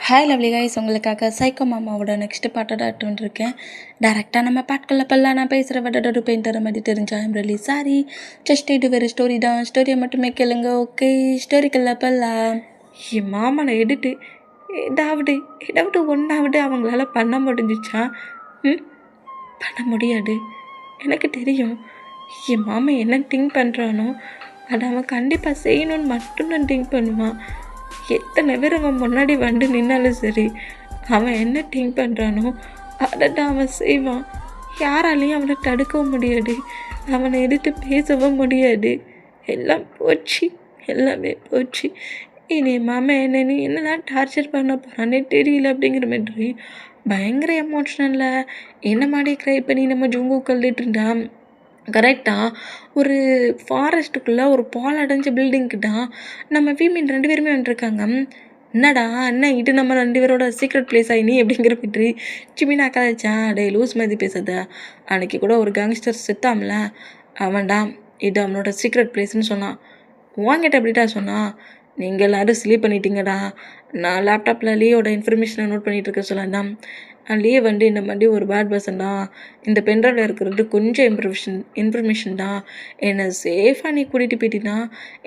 Hi lovely guys, உங்களுக்காக psycho மாமாவோட next பாட்டோட இருக்கேன். டேரெக்டாக நம்ம பாட்குள்ள பல்லாம் நான் பேசுகிற வடடு பெயிண்டரை மாதிரி தெரிஞ்சா ஐம் ரியலி சாரி. ஜஸ்ட் இது வேறு ஸ்டோரி தான், ஸ்டோரியை மட்டுமே கேளுங்க. ஓகே, ஸ்டோரிக்குள்ள பல்லாம். என் மாமனை எடுத்து ஏதாவது ஒன்றாவது அவங்களால பண்ண முடிஞ்சிச்சா? பண்ண முடியாது. எனக்கு தெரியும் என் மாமன் என்ன திங்க் பண்ணுறானோ அதை அவன் கண்டிப்பாக செய்யணும்னு மட்டும்தான் திங்க் பண்ணுவான். எத்தனை பேர் அவன் முன்னாடி வந்து நின்னாலும் சரி, அவன் என்ன திங்க் பண்ணுறானோ அதை தான் அவன் செய்வான். யாராலையும் அவனை தடுக்கவும் முடியாது, அவனை எதிர்த்து பேசவும் முடியாது. எல்லாம் போச்சு, எல்லாமே போச்சு. இனி மாமன் என்னெல்லாம் டார்ச்சர் பண்ண போகிறானே தெரியல அப்படிங்கிற மாதிரி பயங்கர எமோஷ்னலில் என்ன மாதிரி க்ரை பண்ணி நம்ம ஜூங்கு கழுதிட்டு இருந்தான். கரெக்டாக ஒரு ஃபாரஸ்ட்டுக்குள்ளே ஒரு பால் அடைஞ்ச பில்டிங்க்கு நம்ம வீமின் 2 பேருமே வந்துருக்காங்க. என்னடா என்ன இது நம்ம 2 பேரோட சீக்ரெட் பிளேஸ் ஆகினி அப்படிங்கிற மாதிரி சிமினா கதைச்சான். டே லூஸ் மாதிரி பேசுறத. அன்றைக்கி கூட ஒரு கேங்ஸ்டர் செத்தாமல, அவன்டா இது அவனோட சீக்ரெட் பிளேஸ்ன்னு சொன்னான். வாங்கிட்ட அப்படிட்டா சொன்னான். நீங்கள் எல்லோரும் ஸ்லீப் பண்ணிட்டீங்கடா, நான் லேப்டாப்பில் லீயோட இன்ஃபர்மேஷனை நோட் பண்ணிகிட்டு இருக்க சொல்லலாம். லீவ் வந்து இந்த மாதிரி ஒரு பேட் பர்சன் தான், இந்த பென்ட்ரைவில் இருக்கிறது கொஞ்சம் இன்ஃபர்மேஷன் தான், என்னை சேஃபாக நீ கூட்டிகிட்டு போயிட்டீங்கன்னா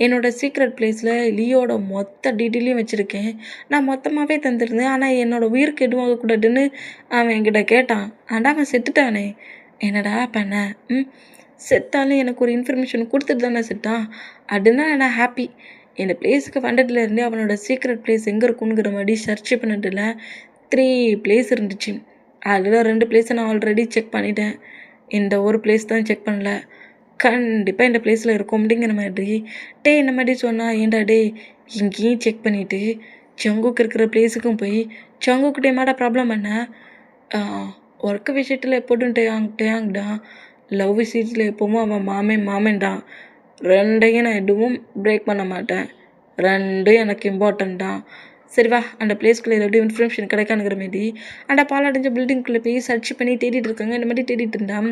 என்னோடய சீக்ரெட் பிளேஸில் லீயோட மொத்த டீட்டெயிலையும் வச்சுருக்கேன். நான் மொத்தமாகவே தந்துருந்தேன், ஆனால் என்னோடய உயிருக்கு எதுவும் ஆகக்கூடாதுன்னு அவன் என்கிட்ட கேட்டான். ஆனால் அவன் செத்துட்டானே, என்னடா பண்ண? செத்தாலும் எனக்கு ஒரு இன்ஃபர்மேஷன் கொடுத்துட்டு தானே செத்தான். அப்படின்னா நான் ஹாப்பி. இந்த பிளேஸுக்கு வந்ததுலேருந்தே அவனோட சீக்ரெட் பிளேஸ் எங்கே இருக்குங்கிற மாதிரி சர்ச் பண்ணதில் 3 பிளேஸ் இருந்துச்சு. அதில் 2 பிளேஸை நான் ஆல்ரெடி செக் பண்ணிட்டேன். இந்த ஒரு பிளேஸ் தான் செக் பண்ணல. கண்டிப்பாக இந்த பிளேஸில் இருக்கும் அப்படிங்கிற மாதிரி இந்த மாதிரி சொன்னால், ஏண்டா டே இங்கேயும் செக் பண்ணிவிட்டு ஜங்குக்கு இருக்கிற பிளேஸுக்கும் போய் ஜங்குக்கிட்டே மாட ப்ராப்ளம் என்ன? ஒர்க்கு விஷயத்தில் எப்போதும் டேயாங்டான், லவ் விஷயத்தில் எப்போவும் அவன் மாமன் தான். 2ஐயும் நான் எதுவும் பிரேக் பண்ண மாட்டேன், 2 எனக்கு இம்பார்ட்டன்ட் தான். சரி வா, அந்த பிளேஸ்க்குள்ளே எப்படி இன்ஃபர்மேஷன் கிடைக்கானுங்கிற மாரி அந்த பாலடைஞ்ச பில்டிங்குள்ளே போய் சர்ச் பண்ணி தேடிட்டு இருக்காங்க. இந்த மாதிரி தேடிட்டு இருந்தான்.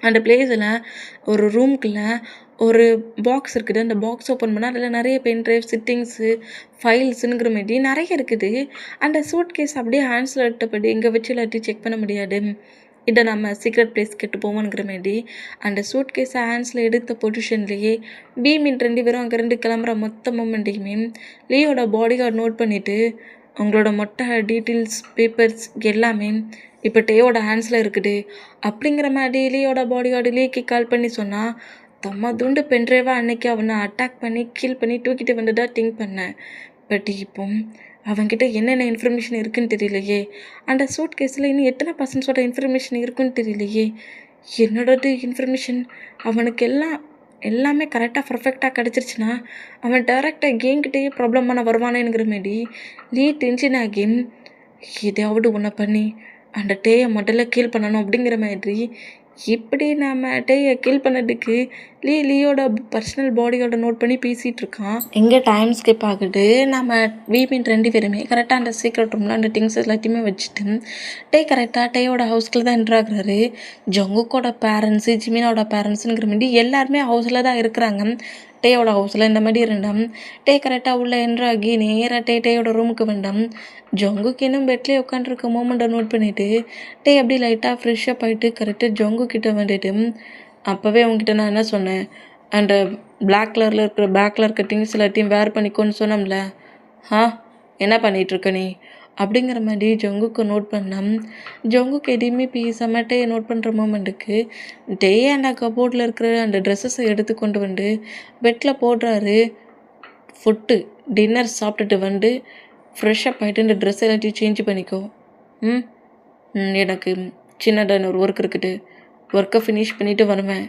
அந்த பிளேஸில் ஒரு ரூம்குள்ளே ஒரு பாக்ஸ் இருக்குது. அந்த பாக்ஸ் ஓப்பன் பண்ணால் அதில் நிறைய பென் ட்ரைவ், சிட்டிங்ஸு, ஃபைல்ஸுங்கிற மாரி நிறைய இருக்குது. அந்த சூட் கேஸ் அப்படியே ஹேண்ட்ஸில் எடுத்தபடி இங்கே வச்சு எல்லாத்தையும் செக் பண்ண முடியாது. இதை நம்ம சீக்ரெட் பிளேஸ் கெட்டு போவோங்கிற மாரி அந்த சூட் கேஸை ஹேண்ட்ஸில் எடுத்த பொசிஷன்லேயே பீமின் 2 பேரும் அங்கேருந்து கிளம்புற மொத்த மூமெண்ட்டையுமே லீயோட பாடி கார்டு நோட் பண்ணிவிட்டு, உங்களோட மொட்டை டீட்டெயில்ஸ், பேப்பர்ஸ் எல்லாமே இப்போ டேயோட ஹேண்ட்ஸில் இருக்குது அப்படிங்கிற மாதிரி லீயோட பாடி கார்டு லீக்கு கால் பண்ணி சொன்னால், தம்மா துண்டு பென்ட்ரைவாக அன்னைக்கு அவனை அட்டாக் பண்ணி கில் பண்ணி தூக்கிட்டு வந்துட்டா திங்க் பண்ணேன். பட் இப்போ அவன்கிட்ட என்னென்ன இன்ஃபர்மேஷன் இருக்குன்னு தெரியலையே. அந்த சூட் கேஸில் இன்னும் எத்தனை பர்சன்ஸோட இன்ஃபர்மேஷன் இருக்குன்னு தெரியலையே. என்னோடது இன்ஃபர்மேஷன் அவனுக்கு எல்லாமே கரெக்டாக பர்ஃபெக்டாக கிடச்சிருச்சுன்னா அவன் டேரெக்டாக கேங்கிட்டேயே ப்ராப்ளம் பண்ண வருவானேங்கிற மாரி லீ டென்ஷன் ஆகி எதையாவது ஒன்றை பண்ணி அந்த டேயை முதல்ல கீல் பண்ணணும் அப்படிங்கிற மாதிரி இப்படி நம்ம டேயை கீல் பண்ணதுக்கு லீயோட பர்சனல் பாடியோட நோட் பண்ணி பேசிகிட்டு இருக்கான். எங்கே டைம் ஸ்கிப் ஆகுது. நம்ம வீமின் 2 பேருமே கரெக்டாக அந்த சீக்ரெட் ரூமில் அந்த திங்ஸ் எல்லாத்தையுமே வச்சுட்டு கரெக்டாக டேயோட ஹவுஸ்க்குள்ள தான் என்ட்ரு ஆகுறாரு. ஜங்குக்கோட பேரண்ட்ஸு, ஜிமினோட பேரண்ட்ஸுங்கிற மாதிரி எல்லாருமே ஹவுஸில் தான் இருக்கிறாங்க. டேயோட ஹவுஸில் இந்த மாதிரி இருந்தான். கரெக்டாக உள்ளே என்ட்ரு ஆகி நேராக டேயோட ரூமுக்கு வந்தான். ஜங்குக்கு இன்னும் பெட்லேயே உட்காந்துருக்க மூமெண்ட்டை நோட் பண்ணிவிட்டு அப்படி லைட்டாக ஃப்ரெஷ்ஷப் ஆகிட்டு கரெக்டாக ஜங்கு கிட்டே வந்துட்டு, அப்போவே அவங்ககிட்ட நான் என்ன சொன்னேன், அந்த பேக்கில் இருக்க திங்ஸ் எல்லாத்தையும் வேர் பண்ணிக்கோன்னு சொன்னோம்ல, என்ன பண்ணிகிட்ருக்க நீ அப்படிங்கிற மாதிரி ஜங்குக்கு நோட் பண்ணான். ஜங்குக்கு எதையுமே பேசாமல் டேயை நோட் பண்ணுற மூமெண்ட்டுக்கு அந்த கபோர்டில் இருக்கிற அந்த ட்ரெஸ்ஸஸை எடுத்து கொண்டு வந்து பெட்டில் போடுறாரு. டின்னர் சாப்பிட்டுட்டு வந்து ஃப்ரெஷ்ஷப் ஆகிட்டு இந்த ட்ரெஸ் எல்லாத்தையும் சேஞ்ச் பண்ணிக்கோ. எனக்கு சின்னதாக ஒரு ஒர்க் இருக்குது, ஒர்க்கை ஃபினிஷ் பண்ணிவிட்டு வருவேன்.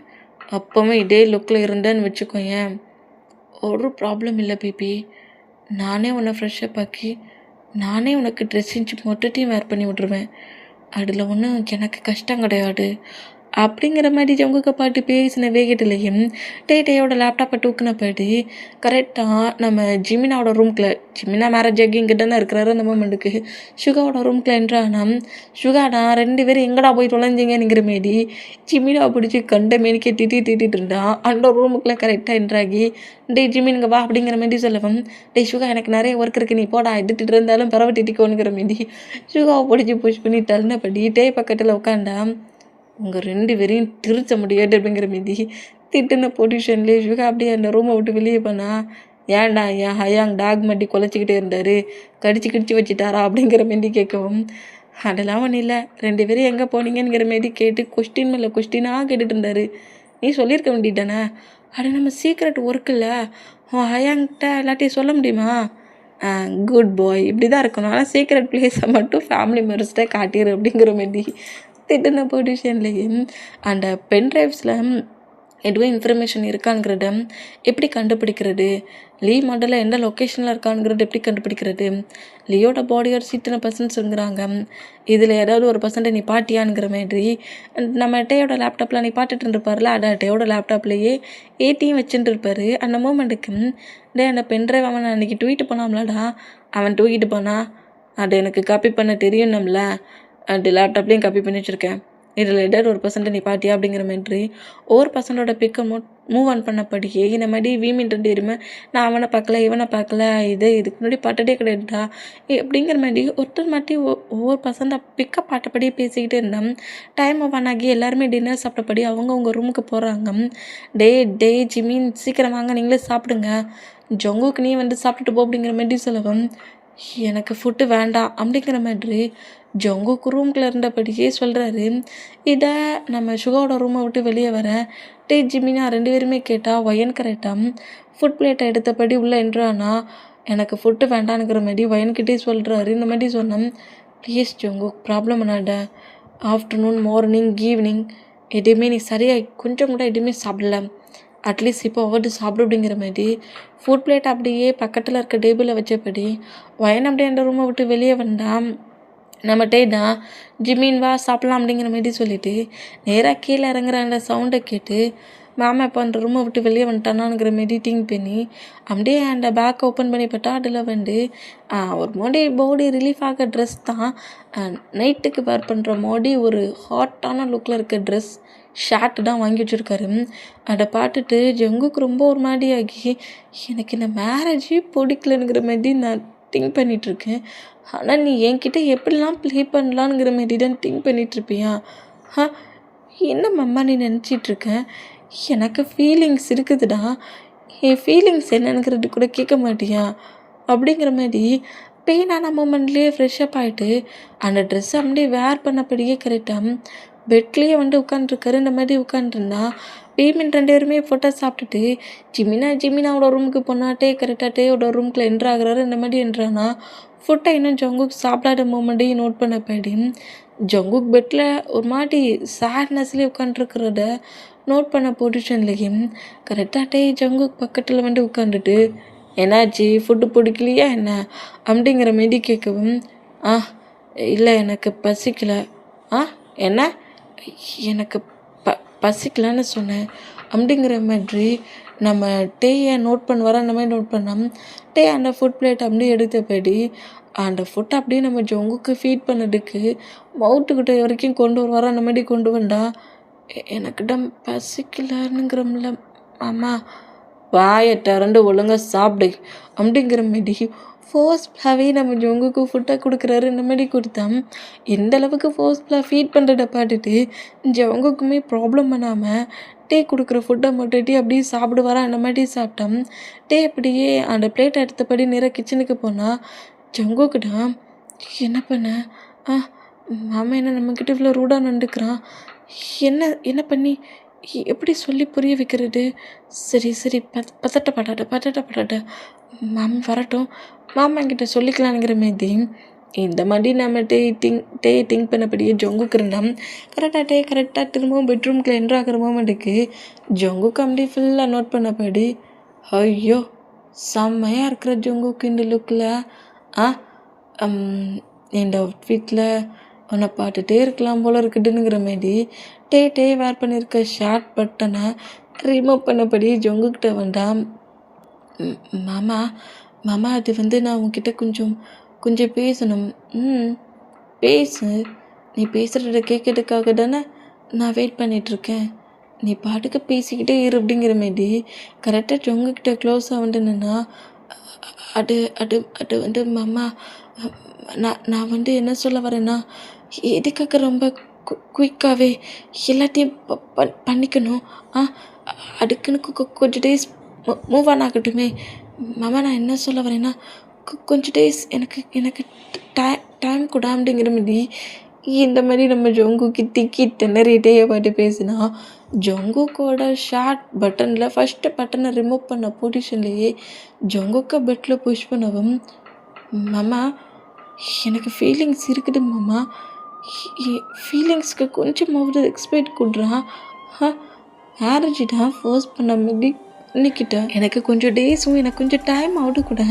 அப்போவும் இதே லுக்கில் இருந்தேன்னு வச்சுக்கோயேன், ஒரு ப்ராப்ளம் இல்லை பேபி. நானே உன்னை ஃப்ரெஷ்ஷப் ஆக்கி நானே உனக்கு ட்ரெஸ் சேஞ்ச் மொத்தத்தையும் வேர் பண்ணி விட்ருவேன். அதில் ஒன்றும் எனக்கு கஷ்டம் கிடையாது அப்படிங்கிற மாதிரி ஜங்குக்கை பாட்டு பேசின வேகத்துலேயும் டேயோட லேப்டாப்பை தூக்குனப்படி கரெக்டாக நம்ம ஜிமினாவோட ரூம்குள்ள ஜிமினா மேரேஜ் ஆகி இங்கே தானே இருக்கிறாரு அந்த மூமெண்ட்டுக்கு சுகாவோட ரூம்குள்ள என்றானா சுகாடா 2 பேரும் எங்கடா போய் தொலைஞ்சிங்கங்கிற மாரி ஜிமினாவை பிடிச்சி கண்ட மேனிக்கே திட்டிட்டு இருந்தான். அந்த ரூமுக்குள்ளே கரெக்டாக என்ட்ராகி ஜிமினுங்க வா அப்படிங்கிற மாரி சொல்லவும் சுகா எனக்கு நிறைய ஒர்க் இருக்குது நீ போடா எடுத்துகிட்டு இருந்தாலும் பரவட்டிட்டிக்கோனுங்கிற மாரி சுகாவை பிடிச்சி புஷ் பண்ணி தள்ளினப்படி பக்கத்தில் உட்காண்டா உங்கள் 2 பேரையும் திருச்ச முடியாது அப்படிங்கிற மாரி திட்டுன பொசிஷன்லேயே சுகா அப்படியே அந்த ரூமை விட்டு வெளியே போனா ஏன்டா ஏன் ஹயாங் டாக் மாட்டி குலைச்சிக்கிட்டே இருந்தார் கடிச்சு வச்சுட்டாரா அப்படிங்கிற மாரி கேட்கவும் அதெல்லாம் ஒன்றும் இல்லை 2 பேரும் எங்கே போனீங்கிற மாரி கேட்டு கொஸ்டின் மேலே கொஸ்டினாக கேட்டுட்டு இருந்தார். நீ சொல்லியிருக்க வேண்டியதானே அது நம்ம சீக்ரெட் ஒர்க் இல்லை உன் ஹயாங்கிட்ட எல்லாத்தையும் சொல்ல முடியுமா? குட் பாய் இப்படி தான் இருக்கணும். ஆனால் சீக்ரெட் பிளேஸை மட்டும் ஃபேமிலி மெம்பர்ஸ்கிட்ட காட்டிடு அப்படிங்கிற மாரி திட்டுன பொசிஷன்லேயும் அந்த பென்ட்ரைவ்ஸில் எதுவும் இன்ஃபர்மேஷன் இருக்காங்கிறத எப்படி கண்டுபிடிக்கிறது? லீ மாடலில் எந்த லொக்கேஷனில் இருக்கானுங்கிறது எப்படி கண்டுபிடிக்கிறது? லியோட பாடியோட இத்தனை பர்சன்ட்ஸுங்கிறாங்க. இதில் ஏதாவது ஒரு பர்சன்ட்டை நீ பாட்டியானுங்கிற மாதிரி நம்ம டேயோட லேப்டாப்பில் நீ பாட்டுட்டு இருப்பார்ல டேயோட லேப்டாப்லேயே ஏடியும் வச்சுட்டு இருப்பார். அந்த மூமெண்ட்டுக்கு அந்த பென்ட்ரைவ் அவன் அன்றைக்கி தூக்கிட்டு போனாம்லடா அவன் தூக்கிட்டு போனான் அதை எனக்கு காப்பி பண்ண தெரியும்னம்ல அந்த லேப்டாப்லேயும் காப்பி பண்ணி வச்சுருக்கேன். இதில் ஏதாவது ஒரு பர்சன்ட்டை நீ பாட்டியா அப்படிங்கிற மாதிரி ஒவ்வொரு பர்சனோட பிக்கை மூவ் ஆன் பண்ணப்படியே இந்த மாதிரி வீமின் 2 பேருமே நான் அவனை பார்க்கல இவனை பார்க்கல இதுக்கு முன்னாடி பாட்டதே கிடையாதுடா அப்படிங்கிற மாதிரி ஒருத்தர் மாட்டி ஒவ்வொரு பர்சன்ட் பிக்கை பாட்டப்படியே பேசிக்கிட்டே இருந்தேன். டைம் ஆன் ஆகி எல்லாருமே டின்னர் சாப்பிட்டபடி அவங்க ரூமுக்கு போகிறாங்க. டே ஜிமின் சீக்கிரம் வாங்க நீங்களே சாப்பிடுங்க ஜொங்குக்கு நீ வந்து சாப்பிட்டுட்டு போ அப்படிங்கிற மாதிரி சொல்லவும் எனக்கு ஃபுட்டு வேண்டாம் அப்படிங்கிற மாதிரி ஜொங்குக்கு ரூம்குள்ளே இருந்தபடியே சொல்கிறாரு. இதை நம்ம சுகாவோட ரூமை விட்டு வெளியே வர ஜிமினா 2 பேருமே கேட்டால் ஒயன் கரெக்டாக ஃபுட் பிளேட்டை எடுத்தபடி உள்ளே என்றானா எனக்கு ஃபுட்டு வேண்டானுங்கிற மாதிரி ஒயன்கிட்டே சொல்கிறாரு. இந்த மாதிரி சொன்னேன் ப்ளீஸ் ஜொங்கு ப்ராப்ளம் பண்ணாட ஆஃப்டர்நூன் மார்னிங் ஈவினிங் எதுவுமே நீ சரியாக கொஞ்சம் கூட எதுவுமே சாப்பிடல அட்லீஸ்ட் இப்போ அவர்ட்டு சாப்பிடு அப்படிங்கிற மாதிரி ஃபுட் பிளேட் அப்படியே பக்கத்தில் இருக்க டேபிளில் வச்சபடி ஒயன் அப்படியே அந்த ரூமை விட்டு வெளியே வந்தான். நம்ம தான் ஜிமின் வா சாப்பிட்லாம் அப்படிங்கிற மாதிரி சொல்லிவிட்டு நேராக கீழே இறங்குற அந்த சவுண்டை கேட்டு மாமா இப்போ அந்த ரூமை விட்டு வெளியே வந்துட்டானாங்கிற மாரி திங்க் பண்ணி அப்படியே அந்த பேக் ஓப்பன் பண்ணி பார்த்தா அதில் வந்து ஒரு பாடி ரிலீஃப் ஆக ட்ரெஸ் தான் நைட்டுக்கு வேர் பண்ணுற மாதிரி ஒரு ஹாட்டான லுக்கில் இருக்க ட்ரெஸ் ஷர்ட்டு தான் வாங்கி வச்சுருக்காரு. அதை பார்த்துட்டு ஜங்குக்கு ரொம்ப ஒரு மாதிரி ஆகி எனக்கு இந்த மேரேஜே பிடிக்கலங்கிற மாதிரி நான் திங்க் பண்ணிகிட்ருக்கேன். ஆனால் நீ என்கிட்ட எப்படிலாம் ப்ளே பண்ணலான்ங்கிற மாரி தான் திங்க் பண்ணிகிட்ருப்பியா? என்ன மம்மா நீ நினச்சிட்ருக்கேன்? எனக்கு ஃபீலிங்ஸ் இருக்குதுடா என் ஃபீலிங்ஸ் என்னங்கிறது கூட கேட்க மாட்டியா அப்படிங்கிற மாதிரி பெயினான மூமெண்ட்லேயே ஃப்ரெஷ்அப் ஆகிட்டு அந்த ட்ரெஸ்ஸை அப்படியே வேர் பண்ணபடியே கரெக்டாக பெட்லேயே வந்து உட்காந்துருக்காரு. இந்த மாதிரி உட்காந்துருந்தா பேமெண்ட் 2 பேருமே ஃபோட்டோ சாப்பிட்டுட்டு ஜிமினாவோட ரூமுக்கு போனாட்டே கரெக்டாக ரூமுக்குள்ள என்ட்ராகிறாரு. இந்த மாதிரி என்ட்ரானா ஃபுட்டை இன்னும் ஜங்குக் சாப்பிடாத மூமெண்ட்டையும் நோட் பண்ணப்படி ஜங்குக் பெட்டில் ஒரு மாதிரி சேட்னஸ்லேயே உட்காந்துருக்கிறத நோட் பண்ண பொசிஷன்லேயும் கரெக்டாக ஜங்குக் பக்கத்தில் வந்து உட்காந்துட்டு என்னாச்சு ஃபுட்டு பிடிக்கலையா என்ன அப்படிங்கிற மாரி கேட்கவும் இல்லை எனக்கு பசிக்கலை. என்ன எனக்கு பசிக்கலான்னு சொன்னேன் அப்படிங்கிற மாதிரி நம்ம டேயை நோட் பண்ணுவார். அந்த மாதிரி நோட் பண்ணோம் அந்த ஃபுட் பிளேட் அப்படியே எடுத்தபடி அந்த ஃபுட்டை அப்படியே நம்ம ஜொங்குக்கு ஃபீட் பண்ணதுக்கு மவுத்துக்கிட்ட வரைக்கும் கொண்டு வருவார். அந்த மாதிரி கொண்டு வந்தா எனக்கிட்ட பசிக்கலன்னுங்கிறோம்ல அம்மா வாயை திறந்து ஒழுங்காக சாப்பிடு அப்படிங்கிற மாதிரி ஃபோர்ஸ்ஃபுல்லாகவே நம்ம ஜொங்குக்கு ஃபுட்டை கொடுக்குறாரு. இந்த மாதிரி கொடுத்தா எந்த அளவுக்கு ஃபோர்ஸ்ஃபுல்லாக ஃபீட் பண்ணுறத பார்த்துட்டு ஜொங்குக்குமே ப்ராப்ளம் பண்ணாமல் கொடுக்குற ஃபுட்டை மட்டும் அப்படியே சாப்பிடுவாரா. அந்த மாதிரி சாப்பிட்டோம் அப்படியே அந்த பிளேட்டை எடுத்தபடி நேராக கிச்சனுக்கு போனால் ஜங்குக்கிட்ட என்ன பண்ண மாமா என்ன நம்மக்கிட்ட இவ்வளோ ரூடாக நடந்துக்கிறான் என்ன பண்ணி எப்படி சொல்லி புரிய வைக்கிறது? சரி பதட்டப்படாத மாமி வரட்டும் மாமா என்கிட்ட சொல்லிக்கலாங்கிற மாரி இந்த மாதிரி நம்ம திங்க் பண்ணபடியே ஜொங்குக்கு இருந்தான். கரெக்டாக திரும்பவும் பெட்ரூம்குள்ளே என்ட்ராகிற மூமெண்ட்டுக்கு ஜொங்குக்கு அப்படி ஃபுல்லாக நோட் பண்ணபடி ஐயோ செம்மையாக இருக்கிற ஜொங்குக்கு இந்த லுக்கில் இந்த அவுட்ஃபிட்டில் உன்னை பார்த்துட்டே இருக்கலாம் போல இருக்குதுங்கிற மாரி டே வேர் பண்ணியிருக்க ஷார்ட் பட்டனை ரிமூவ் பண்ணபடி ஜொங்குக்கிட்ட வேண்டாம். மாமா மாமா அது நான் உன்கிட்ட கொஞ்சம் பேசணும். பேசு. நீ பேசுகிறத கேட்கறதுக்காக தானே நான் வெயிட் பண்ணிகிட்ருக்கேன். நீ பாட்டுக்கு பேசிக்கிட்டே இரு அப்படிங்கிற மாரி கரெக்டாக ஜொங்குக்கிட்ட க்ளோஸாக நின்னா, அது அது அது மாமா, நான் என்ன சொல்ல வரேன்னா, எதுக்காக ரொம்ப குயிக்காகவே எல்லாத்தையும் பண்ணிக்கணும்? அதுக்குன்னு கொஞ்சம் டேஸ் மூவ் ஆன் ஆகட்டுமே. மாமா, நான் என்ன சொல்ல வரேன்னா, கொஞ்சம் டேஸ் எனக்கு டைம் கூட அப்படிங்கிற மாரி இந்த மாதிரி நம்ம ஜொங்குக்கு திக்கி திணறிட்டே பாட்டு பேசினா, ஜொங்குக்கோட ஷார்ட் பட்டனில் ஃபஸ்ட்டு பட்டனை ரிமூவ் பண்ண பொசிஷன்லேயே ஜொங்குக்கை பெட்டில் புஷ் பண்ணவும், மாமா எனக்கு ஃபீலிங்ஸ் இருக்குது மாமா, ஃபீலிங்ஸ்க்கு கொஞ்சமாவது ரெஸ்பெக்ட் கொடுறான். மேரேஜிடா ஃபோர்ஸ் பண்ண மாதிரி நிற்கிட்டேன். எனக்கு கொஞ்சம் டேஸும் எனக்கு கொஞ்சம் டைம் ஆகுது கூட,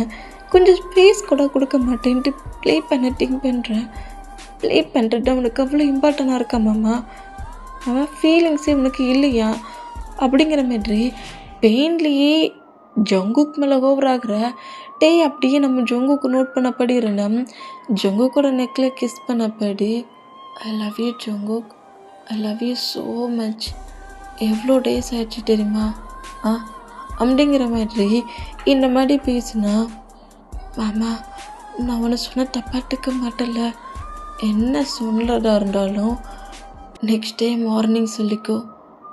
கொஞ்சம் ஸ்பேஸ் கூட கொடுக்க மாட்டேன்ட்டு ப்ளே பண்ண திங்க் பண்ணுறேன். ப்ளே பண்ணுறது அவனுக்கு அவ்வளோ இம்பார்ட்டண்ட்டாக இருக்கா மாமா? அவன் ஃபீலிங்ஸே உனக்கு இல்லையா அப்படிங்கிற மாதிரி பெயின்லேயே ஜொங்குக்கு மேலே ஓவர் ஆகிற அப்படியே நம்ம ஜொங்குக்கு நோட் பண்ணப்படி இருந்தோம். ஜொங்குக்கோட நெக்கில் கிஸ் பண்ணப்படி, I love you Jungkook, I love you so much, எவ்வளோ டேஸ் ஆயிடுச்சு தெரியுமா அப்படிங்கிற மாதிரி இந்த மாதிரி பேசுனா, மாமா நான் உன்னை சொன்ன தப்பாட்டுக்க மாட்டேன்ல, என்ன சொல்கிறதா இருந்தாலும் நெக்ஸ்ட் டே மார்னிங் சொல்லிக்கோ,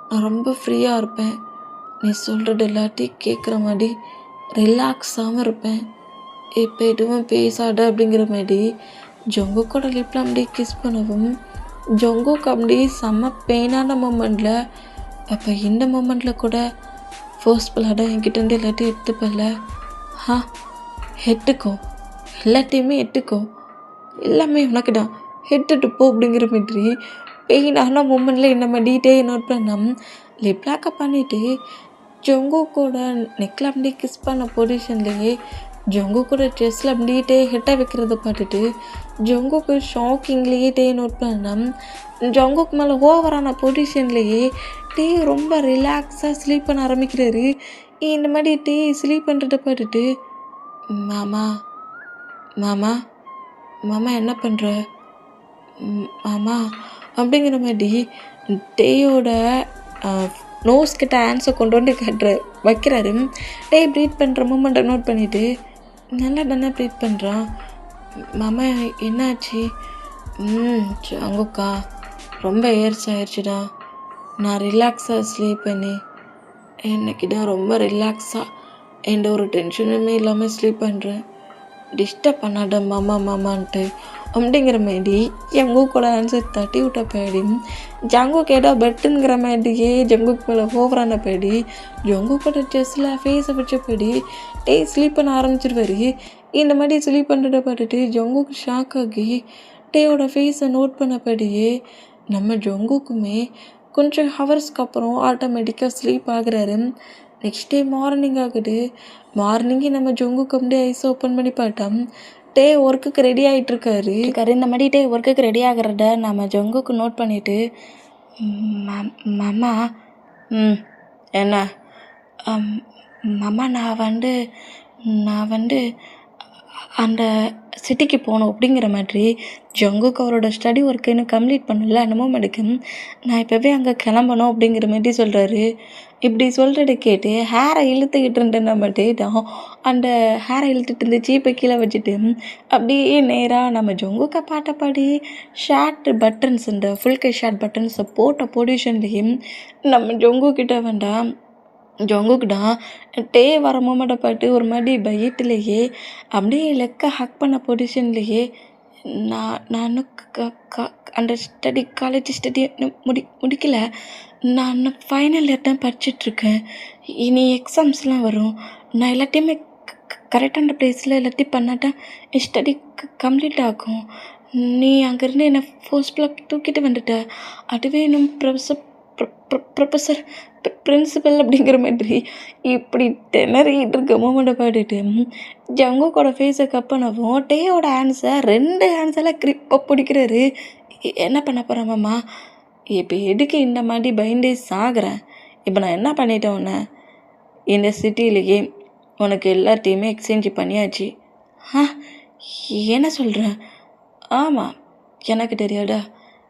நான் ரொம்ப ஃப்ரீயாக இருப்பேன். நீ சொல்கிறது எல்லாத்தையும் கேட்குற மாதிரி ரிலாக்ஸாகவும் இருப்பேன். இப்போ எதுவும் பேசாத அப்படிங்கிற மாதிரி ஜொங்குக்கோட லிப்பில் அப்படியே கிஸ் பண்ணவும், ஜொங்குக்கு அப்படியே செம்ம பெயினான மூமெண்ட்டில், அப்போ இந்த மூமெண்ட்டில் கூட ஃபோர்ஸ்ஃபுல்லாக என்கிட்டேருந்து எல்லாத்தையும் எடுத்துப்பல. எடுத்துக்கோ, எல்லாத்தையுமே எடுத்துக்கோ, எல்லாமே உனக்கு தான், எடுத்துட்டு போ அப்படிங்கிற மாதிரி பெயினான மூமெண்ட்டில் இந்த மாதிரி நோட் பண்ணோம். லிப்லாக்கை பண்ணிவிட்டு ஜொங்குக்கோட நெக்கில் அப்படியே கிஸ் பண்ண பொசிஷன்லேயே ஜொங்குக்கோட ட்ரெஸ்ஸில் அப்படியே ஹெட்டாக வைக்கிறத பார்த்துட்டு ஜொங்குக்கு ஷாக்கிங்லேயே நோட் பண்ணோம். ஜொங்குக்கு மேலே ஓவரான பொசிஷன்லேயே ரொம்ப ரிலாக்ஸாக ஸ்லீப் பண்ண ஆரம்பிக்கிறாரு. இந்த மாதிரி ஸ்லீப் பண்ணுறத பார்த்துட்டு, மாமா மாமா மாமா என்ன பண்ணுற மாமா அப்படிங்கிற மாதிரி டேயோட நோஸ் கிட்ட ஆன்சர் கொண்டு வைக்கிறாரு. ப்ரீத் பண்ணுற மூமெண்ட்டை நோட் பண்ணிவிட்டு, நல்லா தானே ப்ரீத் பண்ணுறான். மாமா என்னாச்சு? ஜொங்குக்கா ரொம்ப ஏர்ஸ் ஆயிடுச்சுடா, நான் ரிலாக்ஸாக ஸ்லீப் பண்ணி இன்னைக்கு தான் ரொம்ப ரிலாக்ஸாக எந்த ஒரு டென்ஷனுமே இல்லாமல் ஸ்லீப் பண்ணுறேன். டிஸ்டர்ப் பண்ணாத மாமான்ட்டு அப்படிங்கிற மாதிரி ஜங்குக்கோட ஆன்சர் தட்டி விட்டப்படி ஜங்குக்கு ஏதோ பெட்டுங்கிற மாதிரியே ஜங்குக்கு மேலே ஓவரான படி ஜங்குக்கோட ட்ரெஸ்ஸில் ஃபேஸை வச்சபடி ஸ்லீப் பண்ண ஆரம்பிச்சிருவாரு. இந்த மாதிரி ஸ்லீப் பண்ணுறத பார்த்துட்டு ஜங்குக்கு ஷாக் ஆகி டேயோட ஃபேஸை நோட் பண்ணபடியே நம்ம ஜங்குக்குமே கொஞ்சம் ஹவர்ஸ்க்கு அப்புறம் ஆட்டோமேட்டிக்காக ஸ்லீப் ஆகுறாரு. நெக்ஸ்ட் டே மார்னிங் ஆகுது. மார்னிங்கே நம்ம ஜொங்குக்கு அப்படியே ஐஸ் ஓப்பன் பண்ணி பார்த்தோம். ஒர்க்குக்கு ரெடி ஆகிட்டுருக்காரு. இந்த மாதிரி ஒர்க்குக்கு ரெடி ஆகிறத நம்ம ஜொங்குக்கு நோட் பண்ணிவிட்டு, மாமா என்ன மாமா நான் அந்த சிட்டிக்கு போகணும் அப்படிங்கிற மாதிரி ஜங்குக்கு அவரோட ஸ்டடி ஒர்க்கு இன்னும் கம்ப்ளீட் பண்ணல. அந்த மூமெண்ட்டுக்கு நான் இப்போவே அங்கே கிளம்பணும் அப்படிங்கிற மாதிரி சொல்கிறாரு. இப்படி சொல்கிறத கேட்டு ஹேரை இழுத்துக்கிட்டு இருந்தேன் மட்டும் அந்த ஹேரை இழுத்துட்டு இருந்து சீப்பை கீழே வச்சுட்டு அப்படியே நேராக நம்ம ஜொங்குக்கை பாட்டப்பாடி ஷார்ட் பட்டன்ஸ், இந்த ஃபுல் கை ஷார்ட் பட்டன்ஸை போட்ட பொசிஷன்லேயும் நம்ம ஜொங்குக்கிட்ட வேண்டாம் ஜொங்குக்கிட்ட வர மூமெண்ட்டை பார்த்து ஒரு மாதிரி பைட்டிலேயே அப்படியே லெக்க ஹக் பண்ண பொசிஷன்லேயே நான் இன்னும் அந்த காலேஜ் ஸ்டடி முடிக்கல, நான் இன்னும் ஃபைனல் இயர் தான் படிச்சிட்ருக்கேன். இனி எக்ஸாம்ஸ்லாம் வரும். நான் எல்லாத்தையுமே கரெக்டான ப்ளேஸில் எல்லாத்தையும் பண்ணாதான் என் ஸ்டடி கம்ப்ளீட் ஆகும். நீ அங்கேருந்து என்னை ஃபோர்ஸ்ஃபுல்லாக தூக்கிட்டு வந்துட்ட. அதுவே இன்னும் ப்ரொஃபஸர் பிரின்சிபல் அப்படிங்கிற மாதிரி இப்படி திணறிக்கிட்டு இருக்க மூமெண்ட்டை பாட்டுட்டு ஜங்குக்கோட ஃபேஸை கப் பண்ணவும் டேயோட ஹேண்ட்ஸை 2 ஹேண்ட்ஸெல்லாம் கிரிப்பாக பிடிக்கிறாரு. என்ன பண்ண போகிறேன் மாமா? இப்போ எதுக்கு இந்த மாதிரி பயந்தே சாகிறேன்? இப்போ நான் என்ன பண்ணிட்டேன் உன்னை? இந்த சிட்டிலேயே உனக்கு எல்லாத்தையுமே எக்ஸ்சேஞ்ச் பண்ணியாச்சு. ஆ, என்ன சொல்கிறேன்? ஆமாம், எனக்கு தெரியாதா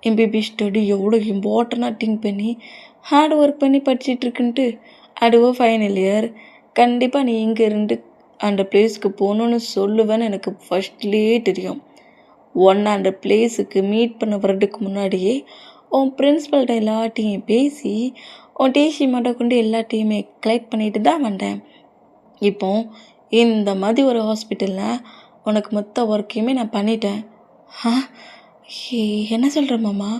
எம்பிபிஎஸ் ஸ்டடி எவ்வளோ இம்பார்ட்டண்ட்டாக திங்க் பண்ணி ஹார்ட் ஒர்க் பண்ணி படிச்சிட்ருக்குன்ட்டு. அதுவும் ஃபைனல் இயர். கண்டிப்பாக நீ இங்கே இருந்து அந்த பிளேஸ்க்கு போகணுன்னு சொல்லுவேன்னு எனக்கு ஃபஸ்ட்லேயே தெரியும். ஒன்று அந்த பிளேஸுக்கு மீட் பண்ண வர்றதுக்கு முன்னாடியே உன் பிரின்ஸிபல்கிட்ட எல்லாத்தையும் பேசி உன் டிசி மட்டும் கொண்டு எல்லாத்தையுமே கலெக்ட் பண்ணிட்டு தான் வந்தேன். இப்போ இந்த மாதிரி ஒரு ஹாஸ்பிட்டலில் உனக்கு மொத்த ஒர்க்கையுமே நான் பண்ணிட்டேன். ஆ, என்ன சொல்கிற மாமா?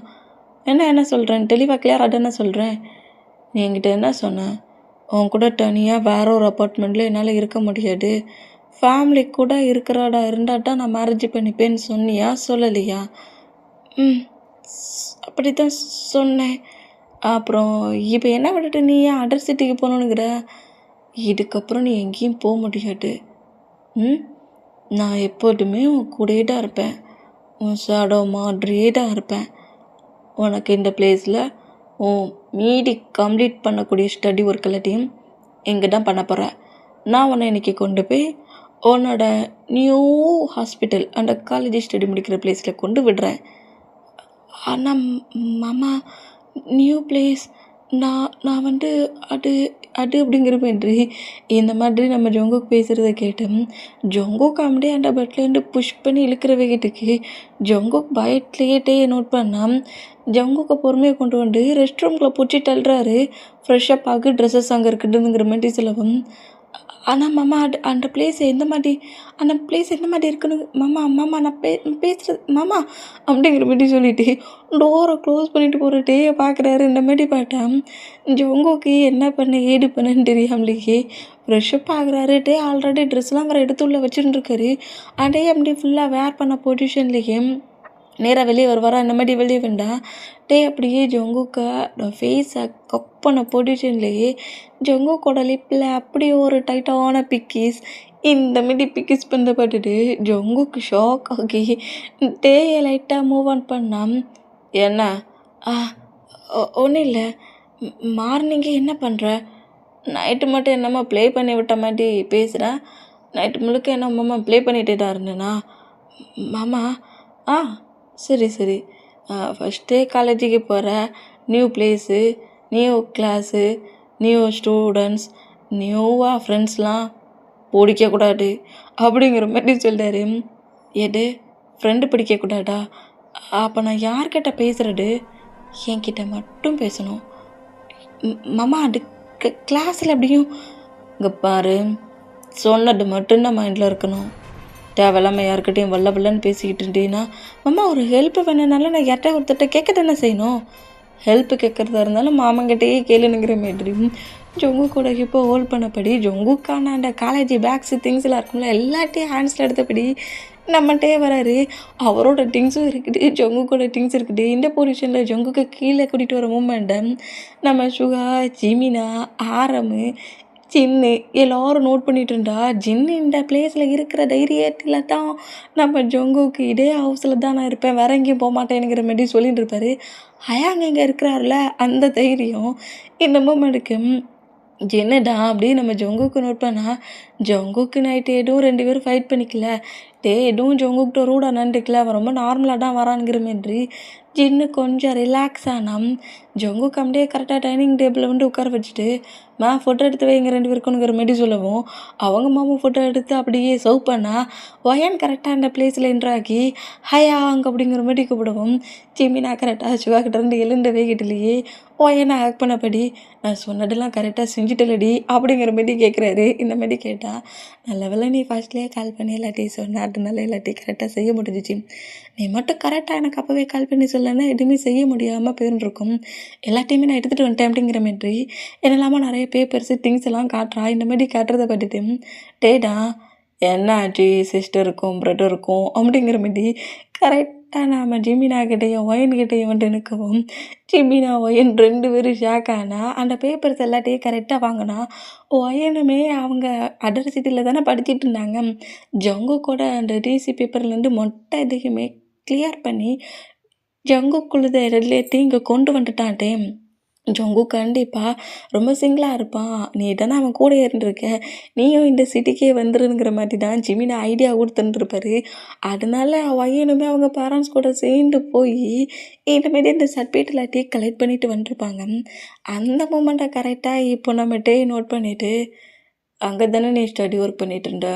என்ன சொல்கிறேன்? தெளிவாக கிளியராக என்ன சொல்கிறேன்? நீ என்கிட்ட என்ன சொன்ன? உன் கூட தனியாக வேற ஒரு அப்பார்ட்மெண்ட்டில் என்னால் இருக்க முடியாது, ஃபேமிலி கூட இருக்கிறாடா இருந்தால் தான் நான் மேரேஜ் பண்ணிப்பேன்னு சொன்னியா சொல்லலையா? அப்படி தான் சொன்னேன். அப்புறம் இப்போ என்ன விட்டுட்டு நீ ஏன் அதர் சிட்டிக்கு போகணுங்கிற? இதுக்கப்புறம் நீ எங்கேயும் போக முடியாது. நான் எப்போதுமே உன் கூடயே தான் இருப்பேன். உன் ஷேடோ மாதிரியே தான் இருப்பேன். உனக்கு இந்த பிளேஸில் உன் மீதி கம்ப்ளீட் பண்ணக்கூடிய ஸ்டடி ஒர்க் எல்லாத்தையும் எங்கே தான் பண்ண போகிறேன். நான் உன்னை இன்றைக்கி கொண்டு போய் உன்னோட நியூ ஹாஸ்பிட்டல் அந்த காலேஜ் ஸ்டடி முடிக்கிற பிளேஸில் கொண்டு விடுறேன். ஆனால் மாமா, நியூ பிளேஸ் நான் வந்து அது அது அப்படிங்கிற மாதிரி இந்த மாதிரி நம்ம ஜொங்குக்கு பேசுகிறத கேட்டேன். ஜொங்குக்கு அப்படியே அந்த பெட்லேருந்து புஷ் பண்ணி இழுக்கிற வேகத்துக்கு ஜொங்குக்கு பயத்துலேயே நோட் பண்ணால் ஜங்குக்கு பொறுமையை கொண்டு வந்து ரெஸ்ட் ரூம்குள்ளே பிடிச்சி தள்ளுறாரு. ஃப்ரெஷ்ஷப் ஆகி ட்ரெஸ்ஸஸ் அங்கே இருக்குதுங்கிற மாதிரி சொல்லவும், ஆனால் மாமா அந்த பிளேஸ் எந்த மாதிரி இருக்குன்னு மாமா நான் பேசுகிறது மாமா அப்படிங்கிற மாதிரி சொல்லிட்டு டோரை க்ளோஸ் பண்ணிட்டு போகிற டேயை பார்க்குறாரு. இந்த மாதிரி பார்த்தா ஜொங்கோக்கு என்ன பண்ண ஏது பண்ணன்னு தெரியாமலேயே ஃப்ரெஷ்ஷப் ஆகுறாரு. டே ஆல்ரெடி ட்ரெஸ்லாம் வேறு எடுத்து உள்ள வச்சுருந்துருக்காரு. அதே அப்படி ஃபுல்லாக வேர் பண்ண பொசிஷன்லேயே நேராக வெளியே வருவாரா? இந்த மாதிரி வெளியே வேண்டாம் டே அப்படியே ஜொங்குக்கை ஃபேஸை கப்பன பொசிஷன்லேயே ஜொங்குக்கோட லிப்பில் அப்படியே ஒரு டைட்டான பிக்கிஸ் இந்த மாரி பிக்கிஸ் பண்ண பார்த்துட்டு ஜொங்குக்கு ஷாக் ஆகி டேயை லைட்டாக மூவ் ஆன் பண்ணான். என்ன? ஒன்றும் இல்லை. மார்னிங்கே என்ன பண்ணுற? நைட்டு மட்டும் என்னம்மா ப்ளே பண்ணி விட்ட மாதிரி பேசுகிறேன். நைட்டு முழுக்க என்னம்மா ப்ளே பண்ணிகிட்டே தான் இருந்தேனா? மாமா, சரி ஃபஸ்ட்டே காலேஜுக்கு போகிற, new place, new class, new students, நியூவாக ஃப்ரெண்ட்ஸ்லாம் பிடிக்கக்கூடாது அப்படிங்கிற மாதிரி சொல்கிறாரு. எது ஃப்ரெண்டு பிடிக்கக்கூடாதா? அப்போ நான் யார்கிட்ட பேசுகிறது? என்கிட்ட மட்டும் பேசணும் மாமா. அது கிளாஸில் எப்படியும் இங்கே பாரு, சொன்னது மட்டும்தான் மைண்டில் இருக்கணும். தேவையில்லாமல் யாருக்கிட்டையும் வல்லன்னு பேசிக்கிட்டு இருந்தீங்கன்னா மாமா ஒரு ஹெல்ப் வேணுனாலும் நான் யார்கிட்ட ஒருத்தட்ட கேட்க தானே செய்யணும். ஹெல்ப்பு கேட்குறதா இருந்தாலும் மாமங்கிட்டேயே கேளுனுங்கிற மாதிரி ஜொங்கு கூட இப்போ ஹோல்ட் பண்ணபடி ஜொங்குக்கான அந்த காலேஜ் பேக்ஸு திங்ஸ்லாம் இருக்கும்ல எல்லாத்தையும் ஹேண்ட்ஸில் எடுத்தபடி நம்மகிட்டே வராரு. அவரோட திங்ஸும் இருக்குது, ஜொங்குக்கோட திங்ஸ் இருக்குது. இந்த பொசிஷனில் ஜொங்குக்கு கீழே கூட்டிகிட்டு வர மூமெண்ட்டை நம்ம சுகா, ஜிமினா, ஆரமு, ஜின்னு எல்லோரும் நோட் பண்ணிட்டு இருந்தா ஜின்னு இந்த பிளேஸில் இருக்கிற தைரியத்தில் தான் நம்ம ஜொங்குக்கு இதே ஹவுஸில் தான் நான் இருப்பேன், வேற எங்கேயும் போக மாட்டேனுங்கிற மாதிரி சொல்லிட்டு இருப்பாரு. ஹயாங் இங்கே இருக்கிறாருல அந்த தைரியம் இந்த மூமெண்ட்டுக்கு ஜின்னுடா அப்படியே நம்ம ஜொங்குக்கு நோட் பண்ணால் ஜொங்குக்கு நைட்டு எதுவும் 2 பேரும் ஃபைட் பண்ணிக்கல. எதுவும் ஜொங்குக்கிட்ட ரூடாக நடந்துக்கல, அவன் ரொம்ப நார்மலாக தான் வரான்ங்கிற மாதிரி ஜின்னு கொஞ்சம் ரிலாக்ஸ் ஆனால் ஜொங்குக்கு அப்படியே கரெக்டாக டைனிங் டேபிளில் வந்து உட்கார வச்சுட்டு ஃபோட்டோ எடுத்து வைங்க 2 பேருக்குங்கிற மாதிரி சொல்லவும் அவங்க மாமா ஃபோட்டோ எடுத்து அப்படியே சர்வ் பண்ணால் ஒயன் கரெக்டாக அந்த பிளேஸில் என்ட்ராகி ஹயாங் அப்படிங்கிற மாதிரி கூப்பிடவும் ஜிமினா கரெக்டாக சுகா கிட்ட இருந்து எழுந்த வேகிட்டிலேயே ஒயனை ஆக்ட் பண்ணபடி நான் சொன்னதெல்லாம் கரெக்டாக செஞ்சுட்டலடி அப்படிங்கிற மாதிரி கேட்குறாரு. இந்த மாதிரி கேட்டால் நல்ல வேலை நீ ஃபஸ்ட்லேயே கால் பண்ணி எல்லாத்தையும் சொன்ன, அதனால எல்லாத்தையும் கரெக்டாக செய்ய முடிஞ்சிச்சு. நீ மட்டும் கரெக்டாக எனக்கு அப்போவே கால் பண்ணி சொல்லலைன்னா எதுவுமே செய்ய முடியாமல் போயிருந்துருக்கும். எல்லாத்தையுமே நான் எடுத்துகிட்டு வந்துட்டேன் அப்படிங்கிற மாதிரி என்னெல்லாமல் நிறைய பேப்பர்ஸு திங்ஸ் எல்லாம் காட்டுறா. இந்த மாதிரி காட்டுறதை பார்த்துட்டு டேடா என்ன ஆச்சு சிஸ்டருக்கும் பிரதருக்கும் அப்படிங்கிற மாதிரி கரெக்டாக கரெக்டாக நம்ம ஜிமினா கிட்டேயும் ஒயன் கிட்டேயும் வந்துட்டு நிற்கவும் ஜிமினா ஒயன் 2 பேரும் ஷாக் ஆனா அந்த பேப்பர்ஸ் எல்லாத்தையும் கரெக்டாக வாங்கினா ஒயனுமே அவங்க அடர் சிட்டியில் தானே படிச்சிட்டு இருந்தாங்க. ஜங்குக்கோட அந்த டிசி பேப்பர்லேருந்து மொட்டை இதையுமே கிளியர் பண்ணி ஜங்குக்குள்ளதை எல்லாத்தையும் இங்கே கொண்டு வந்துட்டான்ட்டே. ஜங்கு கண்டிப்பாக ரொம்ப சிங்கிளாக இருப்பான். நீ தானே அவன் கூட இருந்திருக்க, நீயும் இந்த சிட்டிக்கே வந்துருங்கிற மாதிரி தான் ஜிமினா ஐடியா கொடுத்துருப்பாரு. அதனால ஒயனுமே அவங்க பேரண்ட்ஸ் கூட சேர்ந்து போய் இந்தமாரி இந்த சர்டிஃபிகேட் எல்லாத்தையும் கலெக்ட் பண்ணிட்டு வந்துருப்பாங்க. அந்த மூமெண்ட்டை கரெக்டாக இப்போ நம்ம நோட் பண்ணிவிட்டு அங்கே தானே நீ ஸ்டடி ஒர்க் பண்ணிட்டு இருந்த,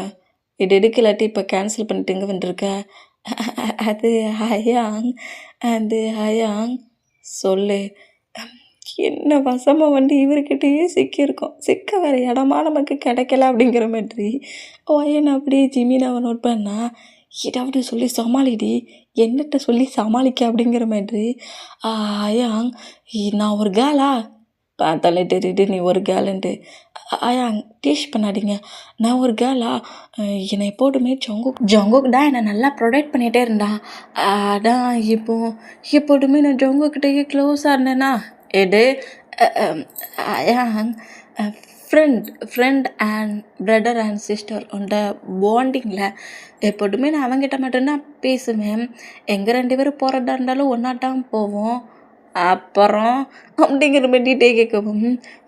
இது எதுக்கு இல்லாட்டி இப்போ கேன்சல் பண்ணிட்டு இங்கே வந்திருக்க? அது ஹயாங் சொல்லு. என்ன வசமாக இவர்கிட்டயே சிக்கியிருக்கோம், சிக்க வேறு இடமா நமக்கு கிடைக்கல அப்படிங்கிற மாதிரி ஒயன் அப்படியே ஜிமினாவை நோட் பண்ணா. ஏதாவது சொல்லி சமாளிடி, என்னட்ட சொல்லி சமாளிக்க அப்படிங்கிற மாதிரி. அயாங் நான் ஒரு கேளா பார்த்தாலே தெரியுது நீ ஒரு கேளுன்ட்டு. அயாங் டீச் பண்ணாதீங்க, நான் ஒரு கேளா? என்னை எப்போதுமே ஜங்குக் தான் என்னை நல்லா ப்ரொடெக்ட் பண்ணிகிட்டே இருந்தான். அதான் எப்போதுமே நான் ஜங்குக்கிட்டேயே க்ளோஸாக இருந்தேன்னா எடு அயாங் friend and brother and sister உண்ட பாண்டிங்கில் எப்போதுமே நான் அவங்ககிட்ட மட்டும்தான் பேசுவேன். எங்கள் 2 பேரும் போகிறதா இருந்தாலும் ஒன்றாட்டான் போவோம். அப்புறம் அப்படிங்கிற மாதிரி கேட்கவும்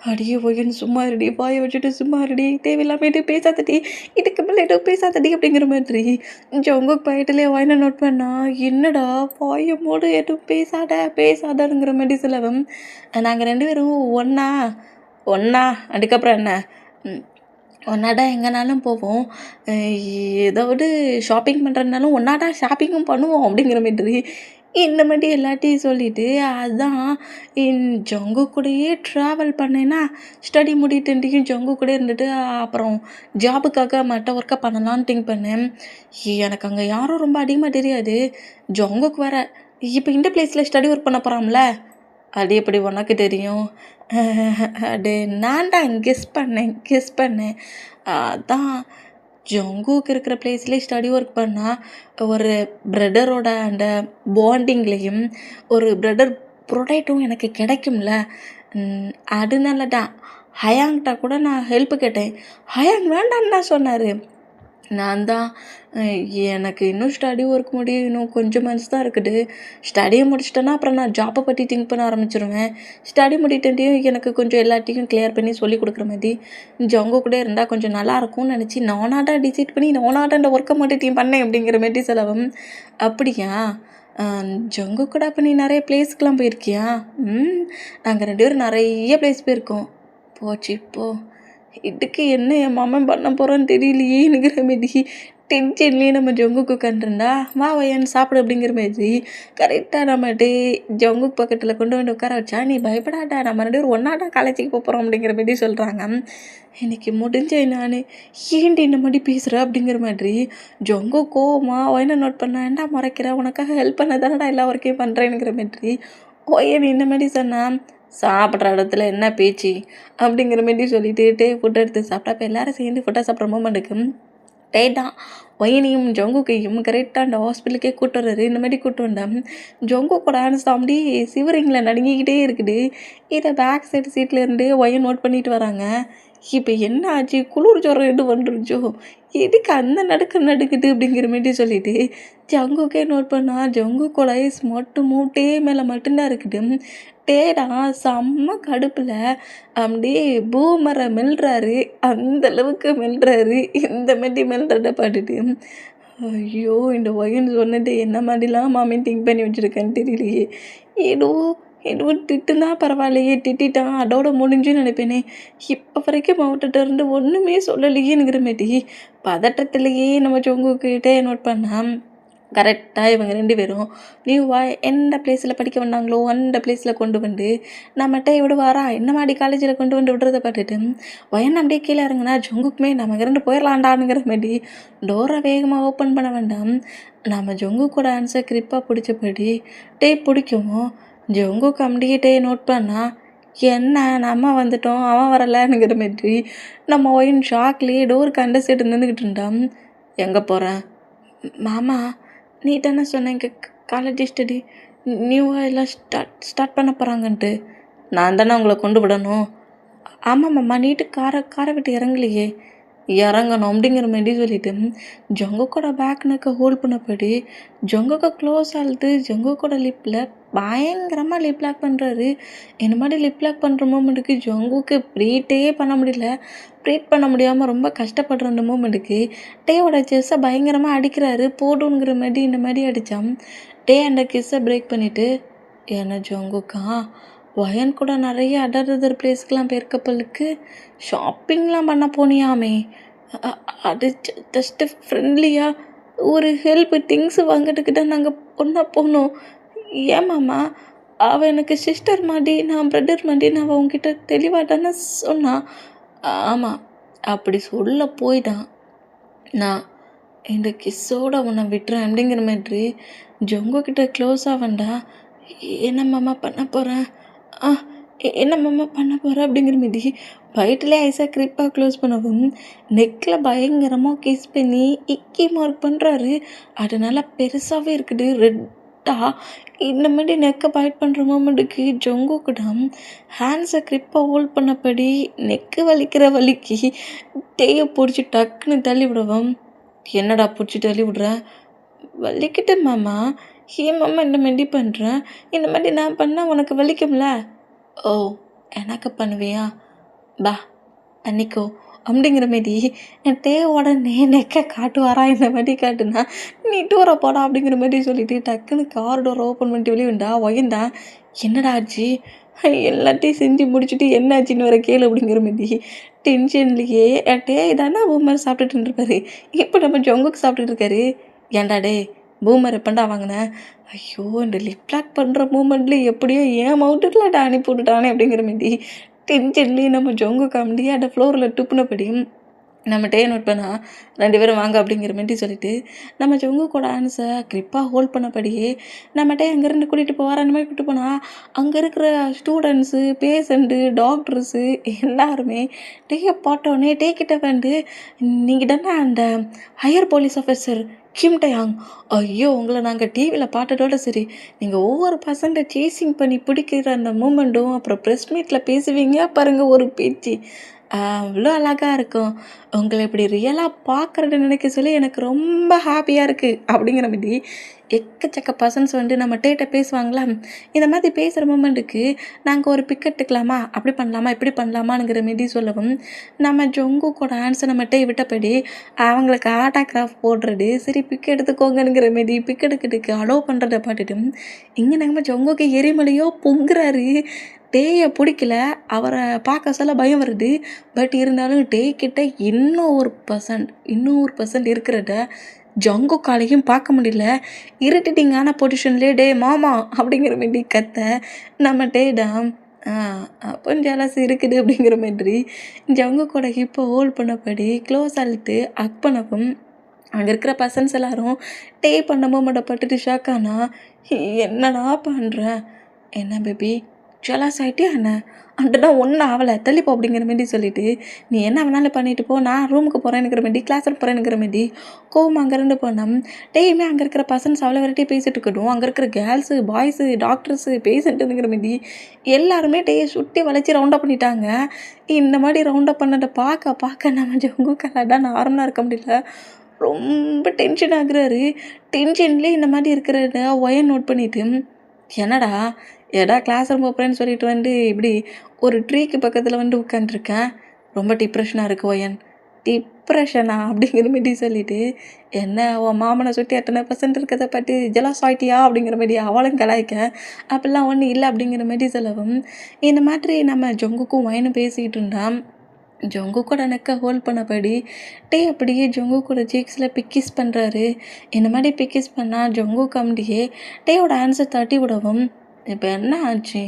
அடியே ஒயன் சும்மா இருடி, வாயை வச்சுட்டு சும்மா இருடி, தேவையில்லாம பேசாதடி, இதுக்கு மேலே எதுவும் பேசாதடி அப்படிங்கிற மாதிரி ஜங்குக் பயட்டிலே ஒயனை நோட் பண்ணா. என்னடா வாயை மூடு, எதுவும் பேசாதங்கிற மாதிரி சொல்லவும் நாங்கள் 2 பேரும் ஒன்றா அதுக்கப்புறம் என்ன ஒன்றாதான் எங்கேனாலும் போவோம், ஏதாவது ஷாப்பிங் பண்ணுறதுனாலும் ஒன்றாதான் ஷாப்பிங்கும் பண்ணுவோம் அப்படிங்கிற மாதிரி இந்த மாதிரி எல்லாத்தையும் சொல்லிவிட்டு அதான் ஜங்கு கூடயே ட்ராவல் பண்ணேன்னா ஸ்டடி முடிட்டுன்றையும் ஜங்கு கூட இருந்துட்டு அப்புறம் ஜாபுக்காக மற்ற ஒர்க்கை பண்ணலான்னு திங்க் பண்ணேன். எனக்கு அங்கே யாரும் ரொம்ப அதிகமாக தெரியாது. ஜங்குக்கு வேற இப்போ இந்த பிளேஸில் ஸ்டடி ஒர்க் பண்ண போகிறாம்ல, அது எப்படி உனக்கு தெரியும்? அது நான் தான் கெஸ் பண்ணேன். அதான் ஜங்குக்கு இருக்கிற பிளேஸ்லேயே ஸ்டடி ஒர்க் பண்ணால் ஒரு பிரதரோட அந்த பாண்டிங்லேயும் ஒரு பிரதர் ப்ரொடெக்டும் எனக்கு கிடைக்கும்ல. அதனால தான் ஹயாங்கிட்ட கூட நான் ஹெல்ப்பு கேட்டேன். ஹயாங் வேண்டான்னு தான் சொன்னார். நான் தான் எனக்கு இன்னும் ஸ்டடி ஒர்க் முடியும், இன்னும் கொஞ்சம் மந்த்ஸ் தான் இருக்குது. ஸ்டடியை முடிச்சிட்டேன்னா அப்புறம் நான் ஜாப்பை பற்றி திங்க் பண்ண ஆரம்பிச்சிருவேன். ஸ்டடி முடிட்டுட்டையும் எனக்கு கொஞ்சம் எல்லாத்தையும் கிளியர் பண்ணி சொல்லி கொடுக்குற மாதிரி ஜங்கு கூட இருந்தால் கொஞ்சம் நல்லாயிருக்கும்னு நினச்சி நானாக டிசைட் பண்ணி நானாக அந்த ஒர்க்கை மட்டும் பண்ணேன் அப்படிங்கிற மாதிரி செலவும். அப்படியா ஜங்கு கூட அப்போ நீ நிறைய பிளேஸ்க்கெலாம் போயிருக்கியா? நாங்கள் 2 பேரும் நிறைய பிளேஸ் போயிருக்கோம். போச்சு இப்போ இதுக்கு என்ன என் மாமன் பண்ண போகிறான்னு தெரியலையேங்கிற மாதிரி டென்ஷன்லேயே நம்ம ஜங்குக்கு உட்காந்துருந்தா வா வயன் சாப்பிடு அப்படிங்கிற மாதிரி கரெக்டாக நம்ம ஜங்குக்கு பக்கத்தில் கொண்டு வந்து உட்கார வச்சா. நீ பயப்படாட்டா, நம்ம 2 பேரும் ஒன்றாட்டா காலேஜுக்கு போகிறோம் அப்படிங்கிற மாதிரி சொல்கிறாங்க. எனக்கு முடிஞ்சேன் நான் ஏன்டி இந்த மாதிரி பேசுகிற அப்படிங்கிற மாதிரி ஜங்கு கோவமா ஒயனை நோட் பண்ண ஏன்டா மறைக்கிற, உனக்காக ஹெல்ப் பண்ண தானடா எல்லா ஒர்க்கையும் பண்ணுறேனுங்கிற மாதிரி ஒயன் இந்த மாதிரி சொன்னான். சாப்பிட்ற இடத்துல என்ன பேச்சு அப்படிங்கிற மாதிரி சொல்லிட்டு ஃபுட்டை எடுத்து சாப்பிட்டா. இப்போ எல்லோரும் சேர்ந்து ஃபுட்டை சாப்பிட்ற மூமெண்ட்டுக்கு தான் ஒயனையும் ஜங்குக்கையும் கரெக்டாக அந்த ஹாஸ்பிட்டலுக்கே கூட்டு வர்றாரு. இந்த மாதிரி கூட்டு வந்தேன். ஜங்குக்கோட ஹேண்ட்ஸ் தான் அப்படி சிவரிங்கில் நடுங்கிக்கிட்டே இருக்குது. இதை பேக் சைடு சீட்டில் இருந்து ஒயன் நோட் பண்ணிட்டு வராங்க. இப்போ என்ன ஆச்சு, குளிர் ஜுரம் எது வந்துருச்சோ, எதுக்கு அந்த நடுக்குது அப்படிங்கிற மாதிரி சொல்லிட்டு ஜங்குக்கே நோட் பண்ணால் ஜங்குக்கோட ஐஸ் மட்டும் மூட்டே மேலே மட்டும்தான் இருக்குது. டேடா செம்ம கடுப்பில் அப்படியே பூமரை மெல்றாரு, அந்தளவுக்கு மெல்றாரு. இந்த மாதிரி மெல்றதை பார்த்துட்டு ஐயோ இந்த ஒயன் சொன்னது என்ன மாதிரிலாம் மாமின்னு திங்க் பண்ணி வச்சுருக்கேன்னு தெரியலையே. ஏதோ திட்டுனா பரவாயில்லையே, திட்டான் அதோட முடிஞ்சுன்னு நினைப்பேனே. இப்போ வரைக்கும் மாவட்டத்தை இருந்து ஒன்றுமே சொல்லலையேங்கிற மாதிரி பதட்டத்துலேயே நம்ம ஜங்குக்கிட்டே நோட் பண்ணால் கரெக்டாக இவங்க 2 பேரும் நியூவாக எந்த பிளேஸில் படிக்க வந்தாங்களோ அந்த பிளேஸில் கொண்டு வந்து நம்மகிட்ட விடுவாரா, என்ன மாதிரி காலேஜில் கொண்டு வந்து விடுறதை பார்த்துட்டு வயன் அப்படியே கீழே இறங்குனா ஜங்குக்குமே நம்ம 2 போயிடலாண்டானுங்கிற மாதிரி டோரை வேகமாக ஓப்பன் பண்ண வேண்டாம். நம்ம ஜங்குக்கோட ஆன்சர் கிரிப்பாக பிடிச்சபடி பிடிக்கும். ஜங்குக்கு அப்படியே நோட் பண்ணால் என்ன நம்ம வந்துட்டோம் அவன் வரலைங்கிற மாதிரி நம்ம ஒயின் ஷாக்லேயே டோருக்கு அந்த சைடு நின்றுக்கிட்டு இருந்தான். எங்கே போகிறேன் மாமா, நீ தானே சொன்ன இங்கே காலேஜ் ஸ்டடி நியூவாக எல்லாம் ஸ்டார்ட் பண்ண போகிறாங்கன்ட்டு. நான் தானே உங்களை கொண்டு விடணும். ஆமாம்மாம்மா, நீட்டு காரை விட்டு இறங்கலையே. இறங்கணும் அப்படிங்கிற மாதிரி சொல்லிட்டு ஜங்குக்கோட பேக் நெக்கை ஹோல்ட் பண்ணப்படி ஜங்குக்கு க்ளோஸ் ஆகுது. ஜங்குக்கோட லிப்பில் பயங்கரமாக லிப் லாக் பண்ணுறாரு. இந்த மாதிரி லிப் லாக் பண்ணுற மூமெண்ட்டுக்கு ஜங்குக்கு ப்ரீட்டே பண்ண முடியல. ப்ரீட் பண்ண முடியாமல் ரொம்ப கஷ்டப்படுற அந்த மூமெண்ட்டுக்கு டேயோட செஸ்ஸை பயங்கரமாக அடிக்கிறாரு. போடுங்கிற மாதிரி இந்த மாதிரி அடித்தான். டே அந்த கிஸ்ஸை பிரேக் பண்ணிவிட்டு என்ன ஜங்குக்கா வயன் கூட நிறைய அதர் பிளேஸ்க்கெலாம் போயிருக்கப்பலுக்கு ஷாப்பிங்லாம் பண்ண போனியாமே. அது ஜஸ்ட்டு ஃப்ரெண்ட்லியாக ஒரு ஹெல்ப் திங்ஸ் வாங்கிறதுக்கு தான் நாங்கள் ஒன்றா போனோம். ஏமாம்மா, அவள் எனக்கு சிஸ்டர் மாதிரி, நான் பிரதர் மாதிரி நான் அவங்ககிட்ட தெளிவாக தானே சொன்னான். ஆமாம், அப்படி சொல்ல போய் தான் நான் இந்த கிஸ்ஸோட உன்னை விட்டுறேன் அப்படிங்கிற மாதிரி ஜொங்கக்கிட்ட க்ளோஸ் ஆவண்டா. என்ன மாமா பண்ண போகிறேன் என்ன மாமா பண்ண போகிற அப்படிங்கிற மாதிரி வயிற்றுலேயே ஐஸாக க்ரிப்பாக க்ளோஸ் பண்ணவும் நெக்கில் பயங்கரமாக கிஸ் பண்ணி இக்கி மார்க் பண்ணுறாரு. அதனால பெருசாகவே இருக்குது ரெட்டாக. இந்த மாதிரி நெக்கை பைட் பண்ணுற மூமெண்ட்டுக்கு ஜொங்குக்கிடம் ஹேண்ட்ஸை க்ரிப்பாக ஹோல்ட் பண்ணபடி நெக்கு வலிக்கிற வலிக்கு டேயை பிடிச்சி டக்குன்னு தள்ளி விடுவோம். என்னடா பிடிச்சி தள்ளி விடுறேன்? வலிக்கிட்டு மாமா. ஏன் மாமா இந்த மாதிரி பண்ணுறேன்? இந்த மாதிரி நான் பண்ணால் உனக்கு வலிக்கும்ல? ஓ, எனக்கு பண்ணுவியா? பா அன்னிக்கோ அப்படிங்கிற மாரி என் உடனே நெக்கை காட்டுவாரா இந்த மாதிரி காட்டுனா நீ டூரை போடா அப்படிங்கிற மாதிரி சொல்லிட்டு டக்குன்னு கார் டோர் ஓப்பன் பண்ணிட்டு வெளியே வந்தா. ஒயந்தா என்னடா ஆச்சு? எல்லாத்தையும் செஞ்சு முடிச்சுட்டு என்ன ஆச்சுன்னு வர கேளு அப்படிங்கிற மாதிரி டென்ஷன்லேயே டே தானே பூமர் சாப்பிட்டுட்டு இருப்பாரு. இப்போ நம்ம ஜொங்குக்கு சாப்பிட்டுட்டு இருக்காரு. ஏன்டா டே பூமர் எப்பண்டா வாங்கினேன்? ஐயோ, இந்த லிப் லாக் பண்ணுற மூமெண்ட்லேயே எப்படியோ ஏன் மவுட்டில் அனுப்பி விட்டுட்டானே அப்படிங்கிற மாதிரி டென்ஷன்லேயே நம்ம ஜொங்கு காமெடி அந்த ஃப்ளோரில் துப்புனபடி நம்ம டே நோட் பண்ணால் 2 பேரும் வாங்க அப்படிங்கிற மாதிரி சொல்லிவிட்டு நம்ம ஜொங்கு கூட ஆன்ஸை க்ரிப்பாக ஹோல்ட் பண்ணபடியே நம்ம டே அங்கேருந்து கூட்டிகிட்டு போவார். அந்த மாதிரி கூட்டிட்டு போனால் அங்கே இருக்கிற ஸ்டூடெண்ட்ஸு, பேஷண்ட்டு, டாக்டர்ஸு எல்லாருமே டேயை பார்த்தோன்னே டே கிட்ட வந்து நீங்கள் தானே அந்த ஹையர் போலீஸ் ஆஃபீஸர் கிம் டயாங். ஐயோ, உங்களை நாங்கள் டிவியில் பார்த்ததோட சரி, நீங்கள் ஒவ்வொரு பசங்களை சேசிங் பண்ணி பிடிக்கிற அந்த மூமெண்ட்டும் அப்புறம் ப்ரெஸ் மீட்டில் பேசுவீங்க பாருங்கள் ஒரு பேச்சு, அவ்வளோ அழகாக இருக்கும். உங்களை இப்படி ரியலாக பார்க்குறத நினைக்க சொல்லி எனக்கு ரொம்ப ஹாப்பியாக இருக்குது அப்படிங்கிற மாதிரி எக்கச்சக்க பர்சன்ஸ் வந்து நம்ம டேட்ட பேசுவாங்களா. இந்த மாதிரி பேசுகிற மூமெண்ட்டுக்கு நாங்கள் ஒரு பிக் எடுத்துக்கலாமா, அப்படி பண்ணலாமா, இப்படி பண்ணலாமாங்கிற மாரி சொல்லவும் நம்ம ஜொங்கு கூட ஆன்சர் நம்ம டே விட்டபடி அவங்களுக்கு ஆட்டோகிராஃப் போடுறது, சரி பிக் எடுத்துக்கோங்கங்கிற மாரி பிக் எடுக்கிறதுக்கு அலோவ் பண்ணுறதை பார்த்துட்டு இங்கே நம்ம ஜொங்குக்கு எரிமலையோ பொங்குறாரு. டேயை பிடிக்கல, அவரை பார்க்க சொல்ல பயம் வருது. பட் இருந்தாலும் டே கிட்ட இன்னொரு பர்சன்ட் இருக்கிறத ஜங்குக்காலையும் பார்க்க முடியல. இரிட்டேட்டிங்கான பொசிஷன்லேயே டே மாமா அப்படிங்கிற மாதிரி கத்த நம்ம டேடாம் அப்போ ஜலஸ் இருக்குது அப்படிங்கிற மாதிரி ஜங்கு கூட இப்போ ஹோல்ட் பண்ணபடி க்ளோஸ் அழுத்து அக் பண்ணவும் அங்கே இருக்கிற பர்சன்ஸ் எல்லாரும் டே பண்ண மூமெண்ட்டை பட்டுட்டு ஷாக்கானா. என்னடா பண்ணுறேன்? என்ன பேபி ஜலஸ் ஆகிட்டியா என்ன? அன்ட்டுனா ஒன்றும் ஆகலை, தள்ளிப்போ அப்படிங்கிற மாரி சொல்லிவிட்டு நீ என்ன வேணாலும் பண்ணிட்டு போ, நான் ரூமுக்கு போகிறேன்னுங்கிற மாரி கிளாஸ் போகிறேன்னுங்கிற மாரி கோவம் அங்கேருந்து போனோம். டேயுமே அங்கே இருக்கிற பர்சன்ஸ் அவ்வளோ வெரைட்டியாக பேசிகிட்டு இருக்கட்டும், அங்கே இருக்கிற கேர்ள்ஸு, பாய்ஸு, டாக்டர்ஸு, பேஷண்ட்டுங்கிற மாரி எல்லாருமே டேயை சுட்டி வளைச்சி ரவுண்டப் பண்ணிட்டாங்க. இந்த மாதிரி ரவுண்டப் பண்ணதை பார்க்க நம்ம ஜங்கு கலாடா நார்மலாக இருக்க முடியல. ரொம்ப டென்ஷன் ஆகுறாரு. டென்ஷன்லேயே இந்த மாதிரி இருக்கிறத ஒயர் நோட் பண்ணிவிட்டு என்னடா கிளாஸ் ரூம் போகிறேன்னு சொல்லிட்டு வந்து இப்படி ஒரு ட்ரீக்கு பக்கத்தில் வந்து உட்காந்துருக்கேன். ரொம்ப டிப்ரெஷனாக இருக்குது ஒயன். டிப்ரெஷனா அப்படிங்கிற மாதிரி சொல்லிவிட்டு என்ன அவன் மாமனை சுற்றி எத்தனை பர்சன்ட் இருக்கிறத பற்றி ஜெலாஸ் ஆகிட்டியா அப்படிங்கிற மாதிரி அவளும் கலாய்க்க. அப்படிலாம் ஒன்றும் இல்லை அப்படிங்கிற மாதிரி சொல்லவும் இந்த மாதிரி நம்ம ஜொங்குக்கும் ஒயனும் பேசிக்கிட்டு இருந்தான். ஜொங்கு கூட நெக்கை ஹோல்ட் பண்ணபடி டே அப்படியே ஜொங்கு கூட சீக்ஸில் பிக்கிஸ் பண்ணுறாரு. இந்த மாதிரி பிக்கிஸ் பண்ணால் ஜொங்கு கம்டியே டேயோட ஆன்சர் தட்டி விடவும் இப்போ என்ன ஆச்சு?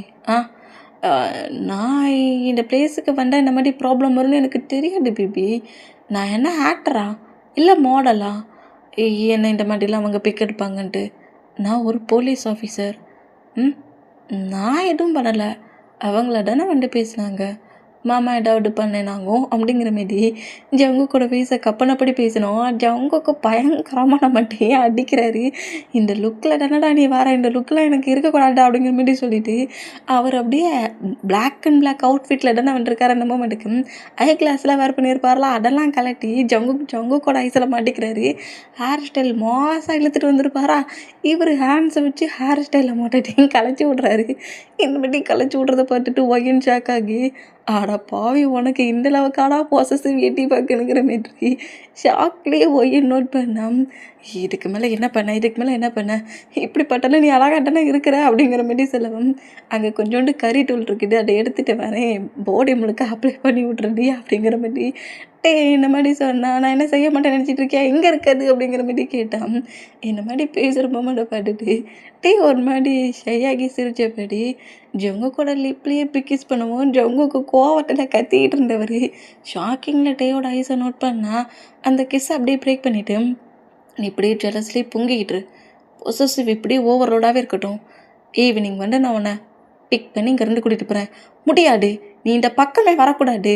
நான் இந்த பிளேஸுக்கு வந்தால் இந்த மாதிரி ப்ராப்ளம் வரும்னு எனக்கு தெரியாது பேபி. நான் என்ன ஆக்டரா இல்லை மாடலா என்ன இந்த மாதிரிலாம் அவங்க பிக் எடுப்பாங்கன்ட்டு? நான் ஒரு போலீஸ் ஆஃபீஸர். நான் எதுவும் பண்ணலை, அவங்கள தானே வந்து பேசுனாங்க. மாமா ஏதாவது பண்ணேனாகும் அப்படிங்கிற மாரி ஜங்கு கூட பேச கப்பனப்படி பேசினோம். ஜங்குக்கு பயங்கரமாக நம்மகிட்டே அடிக்கிறாரு. இந்த லுக்கில் தானடா நீ வர, இந்த லுக்கில் எனக்கு இருக்கக்கூடாது அப்படிங்கிற மாரி சொல்லிட்டு அவர் அப்படியே பிளாக் அண்ட் பிளாக் அவுட்ஃபிட்டில் தானே வந்துருக்காரு. அந்த மூமெண்ட்டுக்கு ஐ கிளாஸ்லாம் வேறு பண்ணியிருப்பார்ல, அதெல்லாம் கலட்டி ஜங்கு கூட ஐஸில் மாட்டிக்கிறாரு. ஹேர் ஸ்டைல் மோசம் இழுத்துட்டு வந்திருப்பாரா, இவர் ஹேண்ட்ஸை வச்சு ஹேர் ஸ்டைலை மாட்டிட்டையும் கலைச்சி விட்றாரு. இந்த மாதிரி கலைச்சி விட்றத பார்த்துட்டு ஒயின் ஷாக் ஆகி, அட பாவி உனக்கு இந்த அளவுக்காடா பொசசிவ் எட்டி பார்க்கணுங்கிற மாரி ஷாக்லேயே ஒயின் நோட் பண்ணாம். இதுக்கு மேலே என்ன பண்ண இப்படிப்பட்டாலும் நீ அழகாட்டானே இருக்கிற அப்படிங்கிற மாரி சொல்லவும், அங்கே கொஞ்சோண்டு கறி தூள் இருக்குது, அதை எடுத்துகிட்டு வரேன், பாடி முழுக்க அப்ளை பண்ணி விட்றேன்டி அப்படிங்கிற மாரி இந்த மாதிரி சொன்னா, நான் என்ன செய்ய மாட்டேன்னு நினச்சிட்டு இருக்கேன், எங்கே இருக்காது அப்படிங்கிற மாரி கேட்டான். இந்த மாதிரி பேசுகிற மொமெண்ட்டை பார்த்துட்டு ஒரு மாதிரி ஷையாகி சிரிச்சபடி ஜங்கு கூட லிப்லேயே பிக்கிஸ் பண்ணுவோம். ஜங்குக்கு கோவத்தில் கத்திக்கிட்டு இருந்தவர் ஷாக்கிங்கில் டேயோட ஐஸை நோட் பண்ணால் அந்த கிஸ்ஸை அப்படியே பிரேக் பண்ணிவிட்டு, நீ இப்படியே ஜெலஸ்லி பொங்கிக்கிட்டு பொசசிவ் இப்படியே ஓவர்லோடாகவே இருக்கட்டும், ஈவினிங் வந்து நான் உன்னை பிக் பண்ணி இங்கேருந்து கூட்டிகிட்டு போகிறேன். முடியாது, நீ இந்த பக்கமே வரக்கூடாது